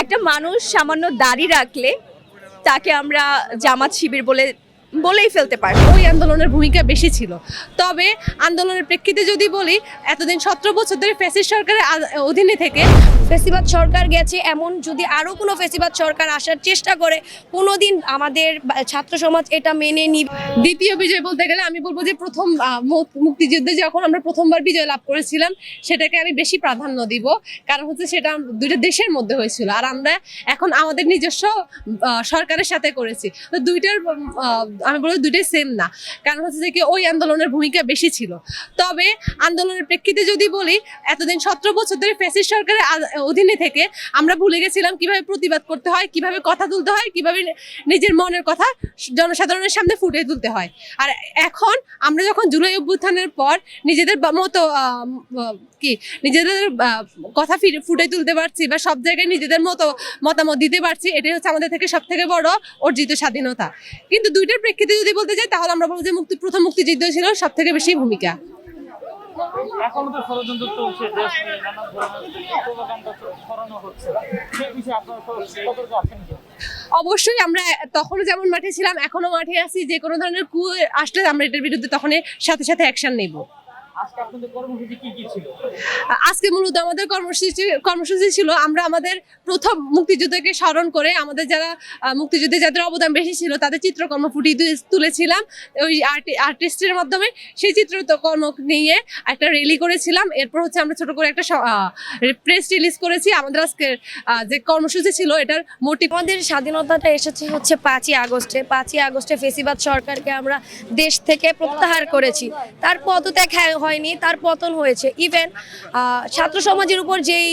একটা মানুষ সামান্য দাড়ি রাখলে তাকে আমরা জামাত শিবির বলেই ফেলতে পারি। ওই আন্দোলনের ভূমিকা বেশি ছিল। তবে আন্দোলনের প্রেক্ষিতে যদি বলি, এতদিন 17 বছর ধরে ফ্যাসিস্ট সরকারের অধীনে থেকে ফেসিবাদ সরকার গেছে, এমন যদি আরও কোনো ফেসিবাদ সরকার আসার চেষ্টা করে কোনোদিন আমাদের ছাত্র সমাজ এটা মেনে নিবে। দ্বিতীয় বিজয় বলতে গেলে আমি বলবো যে প্রথম মুক্তিযুদ্ধে যখন আমরা প্রথমবার বিজয় লাভ করেছিলাম সেটাকে আমি বেশি প্রাধান্য দিব। কারণ হচ্ছে সেটা দুইটা দেশের মধ্যে হয়েছিল, আর আমরা এখন আমাদের নিজস্ব সরকারের সাথে করেছি। তো দুইটার আমি বলবো দুইটাই সেম না। কারণ হচ্ছে যে কি ওই আন্দোলনের ভূমিকা বেশি ছিল। তবে আন্দোলনের প্রেক্ষিতে যদি বলি, এতদিন 17 বছর ধরে ফ্যাসিস্ট সরকারের অধীনে থেকে আমরা ভুলে গেছিলাম কিভাবে প্রতিবাদ করতে হয়, কিভাবে কথা তুলতে হয়, কিভাবে নিজের মনের কথা জনসাধারণের সামনে ফুটিয়ে তুলতে হয়। আর এখন আমরা যখন জুলাই অভ্যুত্থানের পর নিজেদের মতো নিজেদের কথা ফুটিয়ে তুলতে পারছি বা সব জায়গায় নিজেদের মতো মতামত দিতে পারছি, এটাই হচ্ছে আমাদের থেকে সব থেকে বড় অর্জিত স্বাধীনতা। কিন্তু দুইটার প্রেক্ষিতে যদি বলতে যাই তাহলে আমরা বলবো যে প্রথম মুক্তিযুদ্ধ ছিল সব থেকে বেশি ভূমিকা। এখনো তো ষড়যন্ত্র চলছে, দেশ নিয়ে নানা ধরনের প্রোপাগান্ডা ছড়ানো হচ্ছে, সেই বিষয়ে আপনারা সতর্ক আছেন কি? অবশ্যই আমরা তখনও যেমন মাঠে ছিলাম এখনো মাঠে আছি। যে কোনো ধরনের কু আসলে আমরা এটার বিরুদ্ধে তখন সাথে সাথে অ্যাকশন নেব। আজকে আপনাদের কর্মসূচি কি ছিল? আজকে মূলত আমাদের কর্মসূচি ছিল আমরা আমাদের প্রথম মুক্তিযুদ্ধকে স্মরণ করে আমাদের যারা মুক্তিযুদ্ধে যাদের অবদান বেশি ছিল তাদের চিত্রকর্ম ফুটিয়ে তুলেছিলাম ওই আর্টিস্টের মাধ্যমে। সেই চিত্রকর্ম নিয়ে একটা র্যালি করেছিলাম। এরপর হচ্ছে আমরা ছোট করে একটা প্রেস রিলিজ করেছি। আমাদের আজকের যে কর্মসূচি ছিল এটার মোটিভ, আমাদের স্বাধীনতাটা এসেছে হচ্ছে 5ই আগস্টে। 5ই আগস্টে ফেসিবাদ সরকারকে আমরা দেশ থেকে প্রত্যাহার করেছি। তার পদত্যাগ হয়নি, তার পতন হয়েছে। ইভেন ছাত্র সমাজের উপর যেই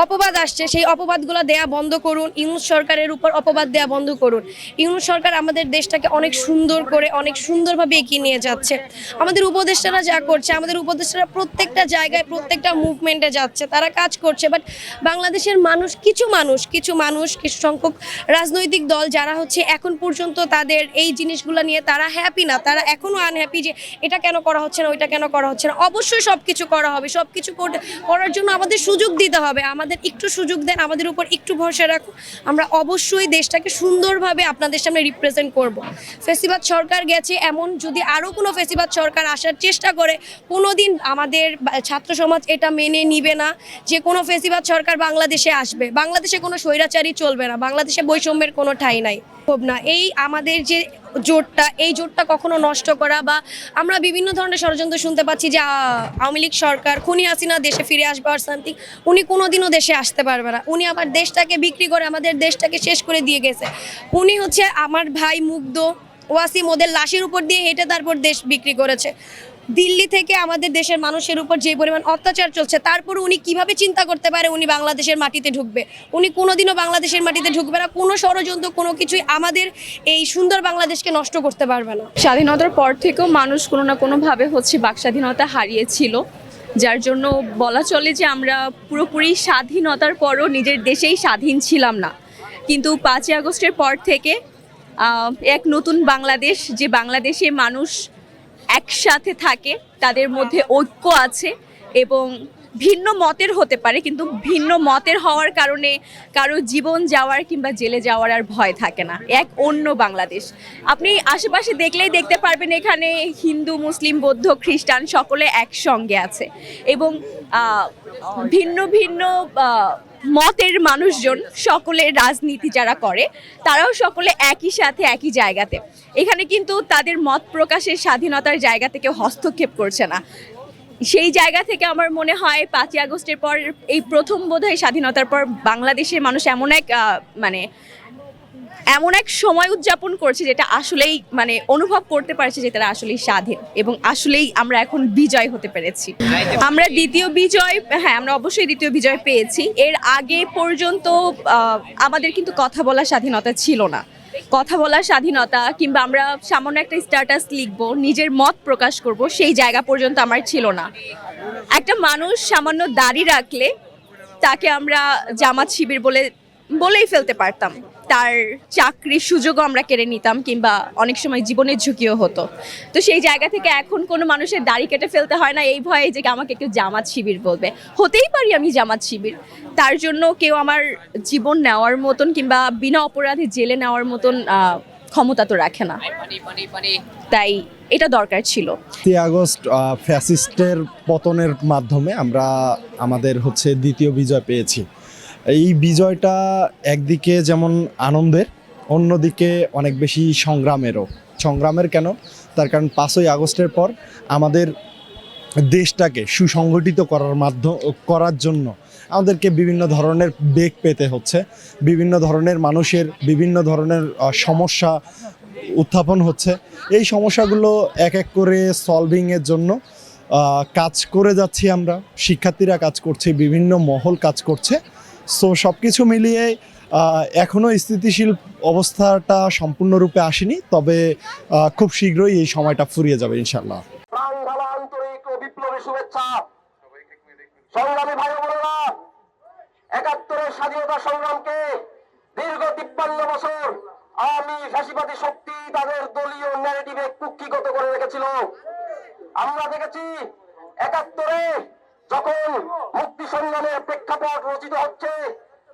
অপবাদ আসছে সেই অপবাদগুলো দেয়া বন্ধ করুন। ইউনূস সরকারের উপর অপবাদ দেয়া বন্ধ করুন। ইউনূস সরকার আমাদের দেশটাকে অনেক সুন্দর করে অনেক সুন্দরভাবে এগিয়ে নিয়ে যাচ্ছে। আমাদের উপদেষ্টারা যা করছে, আমাদের উপদেষ্টারা প্রত্যেকটা জায়গায় প্রত্যেকটা মুভমেন্টে যাচ্ছে, তারা কাজ করছে। বাট বাংলাদেশের কিছু সংখ্যক রাজনৈতিক দল যারা হচ্ছে এখন পর্যন্ত তাদের এই জিনিসগুলো নিয়ে তারা হ্যাপি না, তারা এখনও আনহ্যাপি যে এটা কেন করা হচ্ছে না, ওইটা কেন করা হচ্ছে না। অবশ্যই সব কিছু করা হবে, সব কিছু করার জন্য আমাদের সুযোগ দিতে হবে। আমাদের একটু সুযোগ দেন, আমাদের উপর একটু ভরসা রাখুন, আমরা অবশ্যই দেশটাকে সুন্দরভাবে আপনাদের সামনে রিপ্রেজেন্ট করব। ফেসিবাদ সরকার গেছে, এমন যদি আরও কোনো ফেসিবাদ সরকার আসার চেষ্টা করে কোনোদিন আমাদের ছাত্র সমাজ এটা মেনে নিবে না যে কোনো ফেসিবাদ সরকার বাংলাদেশে আসবে। বাংলাদেশে কোনো স্বৈরাচারী চলবে না, বাংলাদেশে বৈষম্যের কোনো ঠাঁই নাই। না, এই আমাদের যে এই জোটটা কখনো নষ্ট করা বা আমরা বিভিন্ন ধরনের ষড়যন্ত্র শুনতে পাচ্ছি যে আওয়ামী লীগ সরকার খুনি হাসিনা দেশে ফিরে আসবে আর সামথিং। উনি কোনোদিনও দেশে আসতে পারবে না। উনি আবার দেশটাকে বিক্রি করে আমাদের দেশটাকে শেষ করে দিয়ে গেছে। উনি হচ্ছে আমার ভাই মুগ্ধ ওয়াসিম ওদের লাশের উপর দিয়ে হেঁটে তারপর দেশ বিক্রি করেছে। দিল্লি থেকে আমাদের দেশের মানুষের উপর যে পরিমাণ অত্যাচার চলছে, তারপর উনি কিভাবে চিন্তা করতে পারে উনি বাংলাদেশের মাটিতে ঢুকবে? উনি কোনোদিনও বাংলাদেশের মাটিতে ঢুকবে না। কোনো ষড়যন্ত্র কোনো কিছুই আমাদের এই সুন্দর বাংলাদেশকে নষ্ট করতে পারবে না। স্বাধীনতার পর থেকেও মানুষ কোনো না কোনোভাবে বাক স্বাধীনতা হারিয়েছিল, যার জন্য বলা চলে যে আমরা পুরোপুরি স্বাধীনতার পরও নিজের দেশেই স্বাধীন ছিলাম না। কিন্তু 5ই আগস্টের পর থেকে এক নতুন বাংলাদেশ, যে বাংলাদেশে মানুষ একসাথে থাকে, তাদের মধ্যে ঐক্য আছে এবং ভিন্ন মতের হতে পারে, কিন্তু ভিন্ন মতের হওয়ার কারণে কারো জীবন যাওয়ার কিংবা জেলে যাওয়ার আর ভয় থাকে না। এক অন্য বাংলাদেশ আপনি আশেপাশে দেখলেই দেখতে পারবেন, এখানে হিন্দু, মুসলিম, বৌদ্ধ, খ্রিস্টান সকলে একসঙ্গে আছে এবং ভিন্ন ভিন্ন মতের মানুষজন সকলে রাজনীতি যারা করে তারাও সকলে একই সাথে একই জায়গাতে। এখানে কিন্তু তাদের মত প্রকাশের স্বাধীনতার জায়গা থেকে হস্তক্ষেপ করছে না। সেই জায়গা থেকে আমার মনে হয় 5ই আগস্টের পর এই প্রথম বোধহয় স্বাধীনতার পর বাংলাদেশের মানুষ এমন এক সময় উদযাপন করছে যেটা আসলেই অনুভব করতে পারছে যে তারা আসলেই স্বাধীন এবং আসলেই আমরা এখন বিজয় হতে পেরেছি। আমরা আমরা অবশ্যই দ্বিতীয় বিজয় পেয়েছি। এর আগে পর্যন্ত আমাদের কিন্তু কথা বলার স্বাধীনতা ছিল না। কথা বলার স্বাধীনতা কিংবা আমরা সামান্য একটা স্ট্যাটাস লিখবো, নিজের মত প্রকাশ করব, সেই জায়গা পর্যন্ত আমার ছিল না। একটা মানুষ সামান্য দাড়ি রাখলে তাকে আমরা জামাত শিবির বলেই ফেলতে পারতাম, তার চাকরির সুযোগও আমরা কেড়ে নিতাম, কিংবা অনেক সময় জীবনের ঝুঁকিও হতো। তো সেই জায়গা থেকে এখন কোনো মানুষের দাড়ি কেটে ফেলতে হয় না এই ভয়ে যে আমাকে কেউ জামাত শিবির বলবে। হতেই পারি আমি জামাত শিবির, তার জন্য কেউ আমার জীবন নেওয়ার মতন কিংবা বিনা অপরাধে জেলে নেওয়ার মতন ক্ষমতা তো রাখে না, তাই এটা দরকার ছিল। আগস্ট ফ্যাসিস্টের পতনের মাধ্যমে আমরা আমাদের দ্বিতীয় বিজয় পেয়েছি। এই বিজয়টা একদিকে যেমন আনন্দের, অন্যদিকে অনেক বেশি সংগ্রামের কেন, তার কারণ 5ই আগস্টের পর আমাদের দেশটাকে সুসংগঠিত করার জন্য আমাদেরকে বিভিন্ন ধরনের বেগ পেতে হচ্ছে, বিভিন্ন ধরনের মানুষের বিভিন্ন ধরনের সমস্যা উত্থাপন হচ্ছে। এই সমস্যাগুলো এক এক করে সলভিংয়ের জন্য কাজ করে যাচ্ছি আমরা, শিক্ষার্থীরা কাজ করছে, বিভিন্ন মহল কাজ করছে। সো সব কিছু মিলিয়ে এখনও স্থিতিশীল অবস্থাটা সম্পূর্ণরূপে আসেনি, তবে খুব শীঘ্রই এই সময়টা ফুরিয়ে যাবে ইনশাল্লাহ। আন্তরিক ও বিপ্লবী শুভেচ্ছা সংগ্রামী ভাই বোনেরা, ৭১-এর স্বাধীনতা সংগ্রামকে দীর্ঘ ৫৩ বছর আওয়ামী ফ্যাসিবাদী শক্তি তাদের দলীয় ন্যারেটিভে কুক্ষিগত করে রেখেছিল। আমরা দেখেছি ৭১-এ যখন মুক্তি সংগ্রামের প্রেক্ষাপট রচিত হচ্ছে,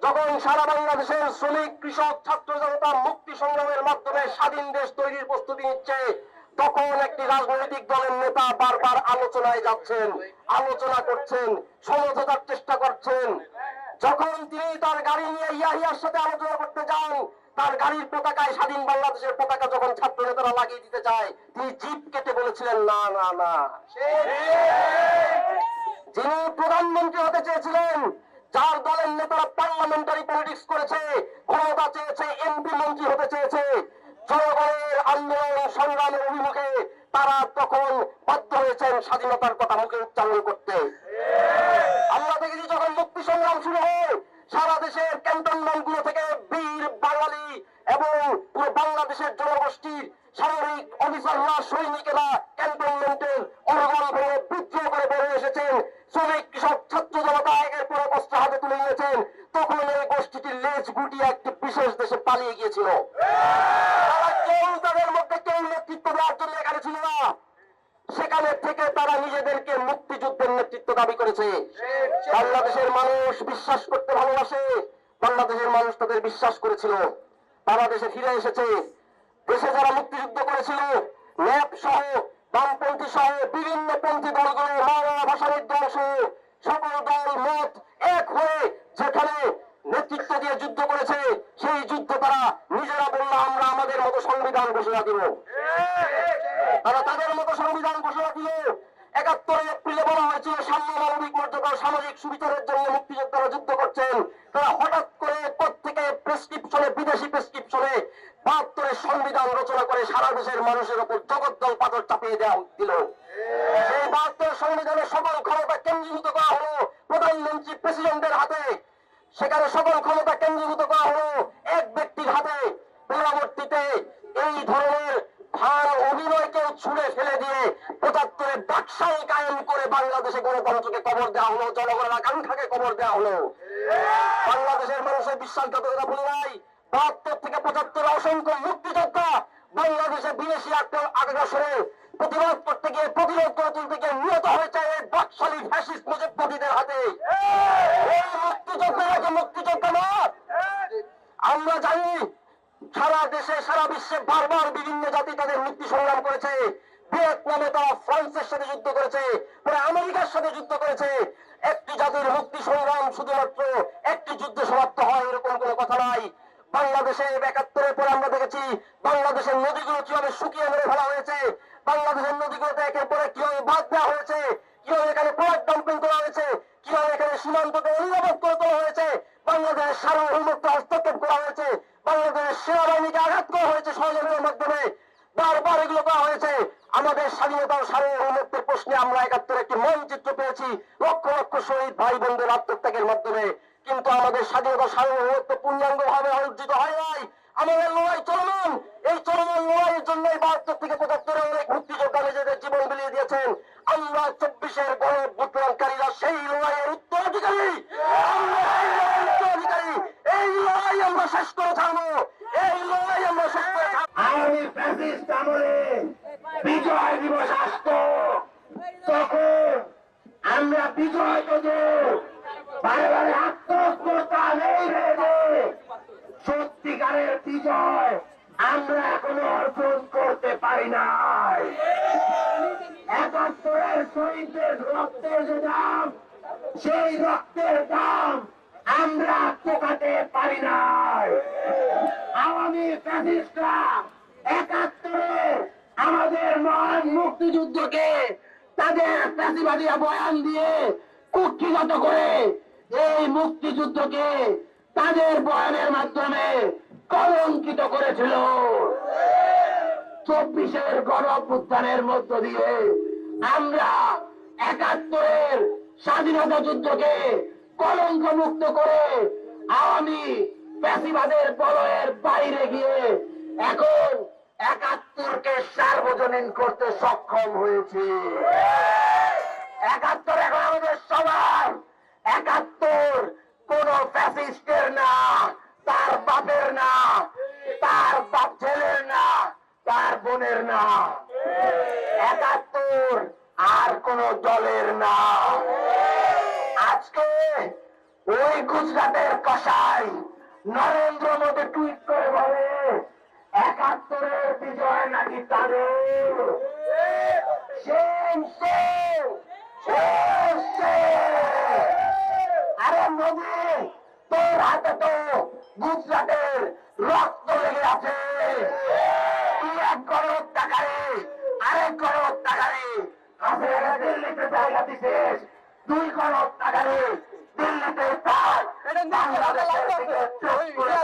যখন সারা বাংলাদেশের শ্রমিক, কৃষক, ছাত্র জনতা মুক্তি সংগ্রামের মাধ্যমে স্বাধীন দেশ তৈরির প্রস্তুতি নিচ্ছে, তখন একটি রাজনৈতিক দলের নেতা বারবার আলোচনায় যাচ্ছেন, আলোচনা করছেন, সমঝোতার চেষ্টা করছেন। যখন তিনি তার গাড়ি নিয়ে ইয়াহিয়ার সাথে আলোচনা করতে যান, তার গাড়ির পতাকায় স্বাধীন বাংলাদেশের পতাকা যখন ছাত্র নেতারা লাগিয়ে দিতে চায়, তিনি জিপ কেটে বলেছিলেন না না না। যিনি প্রধানমন্ত্রী হতে চেয়েছিলেন, যার দলের নেতারা পার্লামেন্টারি পলিটিক্স করেছে, ক্ষমতা চেয়েছে, এমপি মন্ত্রী হতে চেয়েছে, জনগণের আন্দোলন সংগ্রামের অভিমুখে তারা তখন বাধ্য হয়েছেন স্বাধীনতার কথা মুখে উচ্চারণ করতে। আমরা দেখেছি যখন মুক্তি সংগ্রাম শুরু হয়, সারা দেশের ক্যান্টনমেন্ট গুলো থেকে বীর বাঙালি এবং পুরো বাংলাদেশের জনগোষ্ঠীর সামরিক অফিসাররা, সৈনিকেরা ক্যান্টনমেন্টের অরগরা ভেঙে বিদ্রোহ করে বেরিয়ে এসেছেন। শ্রমিক, কৃষক, ছাত্র জনতা একের পর এক অস্ত্র হাতে তুলে নিয়েছেন। তখন এই গোষ্ঠীটির লেজ গুটিয়ে একটি বিশেষ দেশে পালিয়ে গিয়েছিল। তাদের মধ্যে কেউ নেতৃত্ব দেওয়ার জন্য এখানে ছিল না, সেখানে থেকে তারা নিজেদেরকে মুক্তিযুদ্ধের নেতৃত্ব দাবি করেছে। বাংলাদেশের মানুষ বিশ্বাস করতে ভালোবাসে, বাংলাদেশের মানুষ তাদের বিশ্বাস করেছিল, তারা দেশে ফিরে এসেছে। দেশে যারা মুক্তিযুদ্ধ করেছিল, ন্যাপ সহ, বামপন্থী সহ বিভিন্ন পন্থী দলগুলো, মাওলানা ভাসানীর দল সহ সকল দল মত এক হয়ে যেখানে নেতৃত্ব দিয়ে যুদ্ধ করেছে, সেই যুদ্ধ তারা নিজেরা বলল আমরা আমাদের মতো সংবিধান ঘোষণা দিব। তারা তাদের মতো সংবিধান ঘোষণা দিল। ৭১ এপ্রিলে বলা হয়েছিল সাম্য, মানবিক মর্যাদা ও সামাজিক সুবিচারের জন্য মুক্তিযোদ্ধারা যুদ্ধ করছেন। তারা হঠাৎ করে কোত্থেকে প্রেসক্রিপশনে, বিদেশি প্রেসক্রিপশনে ৭২ সংবিধান রচনা করে সারা দেশের মানুষের উপর জগদ্দল পাথর চাপিয়ে দেওয়া দিল। সেই ৭২ সংবিধানের সকল ক্ষমতা কেন্দ্রীভূত করা হলো প্রধানমন্ত্রী, প্রেসিডেন্টের হাতে। সেখানে সকল ক্ষমতা কেন্দ্রীভূত করা হলো এক ব্যক্তির হাতে। পরবর্তীতে এই ধরনের ভান অভিনয়কেও ছুড়ে ফেলে দিয়ে ৭৫ বাকশাল কায়েম করে বাংলাদেশে গণতন্ত্রকে কবর দেওয়া হলো, জনগণের আকাঙ্ক্ষাকে কবর দেওয়া হলো। বাংলাদেশের মানুষের বিশ্বাসঘাতকতা ভুলে নাই। ৭২ থেকে ৭৫ অসংখ্য মুক্তিযোদ্ধা বাংলাদেশে বিদেশি আগ্রাসনে প্রতিবাদ করতে গিয়ে, প্রতিরোধ করে তুলতে গিয়ে নিহত হয়েছে এই বাকশালী ফ্যাসিস্ট মুজিববাদীদের হাতে। এই মুক্তিযোদ্ধারা মুক্তিযোদ্ধা না। আমরা জানি সারা দেশে, সারা বিশ্বে বারবার বিভিন্ন জাতি তাদের মুক্তি সংগ্রাম করেছে। ভিয়েতনামে তারা ফ্রান্সের সাথে যুদ্ধ করেছে, পরে আমেরিকার সাথে যুদ্ধ করেছে। একটি জাতির মুক্তি সংগ্রাম শুধুমাত্র একটি যুদ্ধে সমাপ্ত হয় এরকম কোনো কথা নাই। বাংলাদেশে ৭১ পরে আমরা দেখেছি বাংলাদেশের নদীগুলো কিভাবে শুকিয়ে মেরে ফেলা হয়েছে, বাংলাদেশের নদীগুলোতে একের পরে কিভাবে বাদ দেওয়া হয়েছে, কিভাবে এখানে প্রোডাক্ট ডাম্পিং করা হয়েছে, কিভাবে এখানে সীমান্তকে অনিরাপদ করে তোলা হয়েছে, বাংলাদেশের সার্বভৌমত্ব হস্তক্ষেপ করা হয়েছে, বাংলাদেশের সেনাবাহিনীকে আঘাত করা হয়েছে ষড়যন্ত্রের মাধ্যমে। বারবার এগুলো করা হয়েছে। আমাদের স্বাধীনতা ও সার্বভৌমত্বের প্রশ্নে আমরা ৭১ একটি মানচিত্র পেয়েছি লক্ষ লক্ষ শহীদ ভাই বোনদের আত্মত্যাগের মাধ্যমে। কিন্তু আমাদের স্বাধীনতা সার্বভৌমত্ব পূর্ণাঙ্গ ভাবে অর্জিত হয় নাই। আমাদের লড়াই চলমান। এই চলমান লড়াইয়ের জন্য ৭২ থেকে ৭৫ অনেক মুক্তিযোদ্ধা নিজেদের জীবন বিলিয়ে দিয়েছেন। আমরা ২৪-এর গণঅভ্যুত্থানকারীরা সেই লড়াইয়ের উত্তরাধিকারী। এই লড়াই আমরা শেষ করে ছাড়বো, এই লড়াই আমরা শেষ করে ছাড়বো। আওয়ামী ফ্যাসিস্ট আমলে বিজয় দিবস আসতো, তখন আমরা বিজয় বারে বারে আত্মহত্যা করতাম এই ভেবে সত্যিকারের বিজয় আমরা এখনো অর্জন করতে পারি নাই। ৭১-এর শহীদদের রক্তের যে দাম, সেই রক্তের দাম আমরা চোকাতে পারি নাই। আওয়ামী ফ্যাসিস্টরা ৭১-এর আমাদের মহান মুক্তিযুদ্ধকে তাদের ফ্যাসিবাদী বয়ান দিয়ে কুক্ষিগত করে এই মুক্তিযুদ্ধকে তাদের বয়ানের মাধ্যমে কলঙ্কিত করেছিল। ২৪-এর গণ অভ্যুত্থানের মধ্য দিয়ে আমরা ৭১-এর স্বাধীনতা যুদ্ধকে কলঙ্ক মুক্ত করে আওয়ামী ফ্যাসিবাদের বলয়ের বাইরে গিয়ে এখন ৭১-কে সার্বজনীন করতে সক্ষম হয়েছে। ৭১ এখন আমাদের সবার। ৭১ কোন ফ্যাসিস্টের না, তার বাপের না, তার বাপ ছেলের না, তার বোনের না। ৭১ আর কোন দলের না। আজকে ওই গুজরাটের কসাই নরেন্দ্র মোদী টুইট করে বলে ৭১-এর বিজয় নাকি তাদের। আরে মোদী, তোর হাতে তো গুজরাটের রক্ত লেগে আছে। তুই এক গণহত্যাকারী, আরেক গণহত্যাকারী। হাসিনা দিল্লিতে জায়গা দিছিস, 2 গণহত্যাকারী দিল্লিতে থাক। বাংলাদেশের দিকে চোখ করে